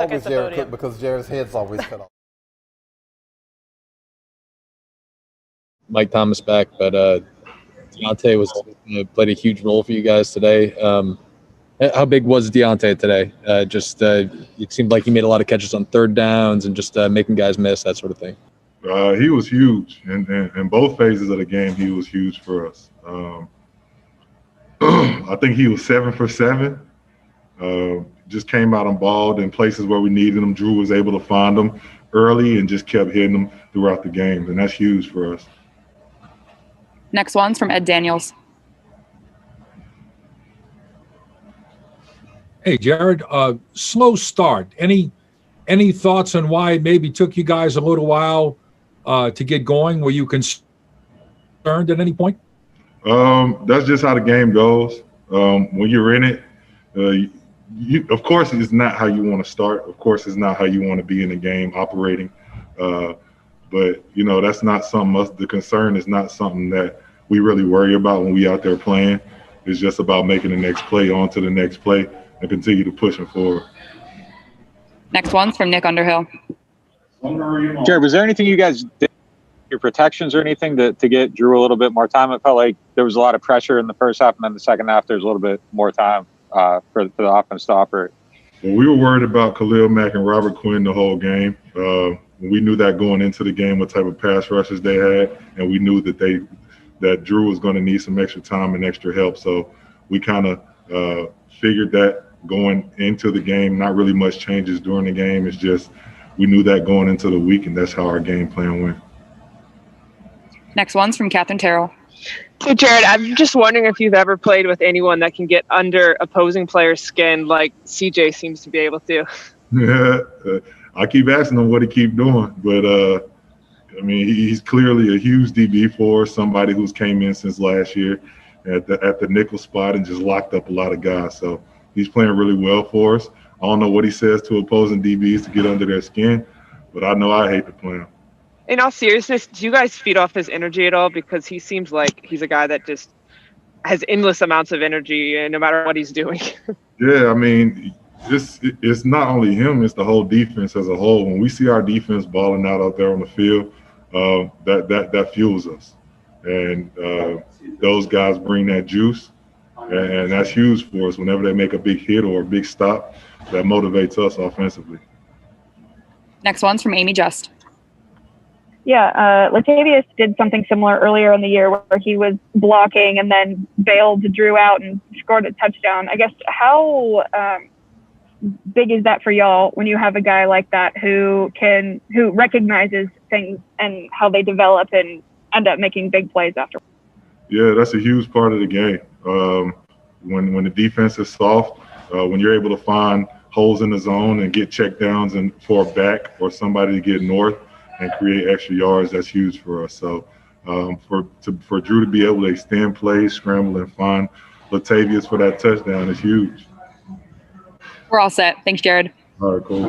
Always Jared Cook because Jared's head's always cut off. Mike Thomas back, but Deontay played a huge role for you guys today. How big was Deontay today? It seemed like he made a lot of catches on third downs and just making guys miss, that sort of thing. He was huge, and in both phases of the game, he was huge for us. I think he was 7 for 7. Just came out and balled in places where we needed him. Drew was able to find him early and just kept hitting them throughout the game, and that's huge for us. Next one's from Ed Daniels. Hey, Jared, slow start. Any thoughts on why it maybe took you guys a little while to get going? Were you concerned at any point? That's just how the game goes. When you're in it, of course, it's not how you want to start. Of course, it's not how you want to be in the game operating. But, that's not something the concern is not something that we really worry about when we out there playing. It's just about making the next play on to the next play and continue to push them forward. Next one's from Nick Underhill. Jared, was there anything you guys did, your protections or anything to get Drew a little bit more time? It felt like there was a lot of pressure in the first half, and then the second half there's a little bit more time for the offense to operate. Well, we were worried about Khalil Mack and Robert Quinn the whole game. We knew that going into the game, what type of pass rushes they had, and we knew that Drew was going to need some extra time and extra help. So we kind of figured that going into the game. Not really much changes during the game. It's just we knew that going into the week, and that's how our game plan went. Next one's from Catherine Terrell. Hey, Jared, I'm just wondering if you've ever played with anyone that can get under opposing players' skin like CJ seems to be able to. Yeah, I keep asking him what he keep doing, but he's clearly a huge DB for us, somebody who's came in since last year at the nickel spot and just locked up a lot of guys. So he's playing really well for us. I don't know what he says to opposing DBs to get under their skin, but I know I hate to play him. In all seriousness, do you guys feed off his energy at all? Because he seems like he's a guy that just has endless amounts of energy no matter what he's doing. Yeah, it's not only him, it's the whole defense as a whole. When we see our defense balling out there on the field, that fuels us. And those guys bring that juice, and that's huge for us. Whenever they make a big hit or a big stop, that motivates us offensively. Next one's from Amy Just. Yeah, Latavius did something similar earlier in the year where he was blocking and then bailed Drew out and scored a touchdown. I guess how big is that for y'all when you have a guy like that who recognizes things and how they develop and end up making big plays after? Yeah, that's a huge part of the game. When the defense is soft, when you're able to find holes in the zone and get checkdowns and for a back or somebody to get north and create extra yards, that's huge for us. So for Drew to be able to extend plays, scramble, and find Latavius for that touchdown is huge. We're all set. Thanks, Jared. All right, cool.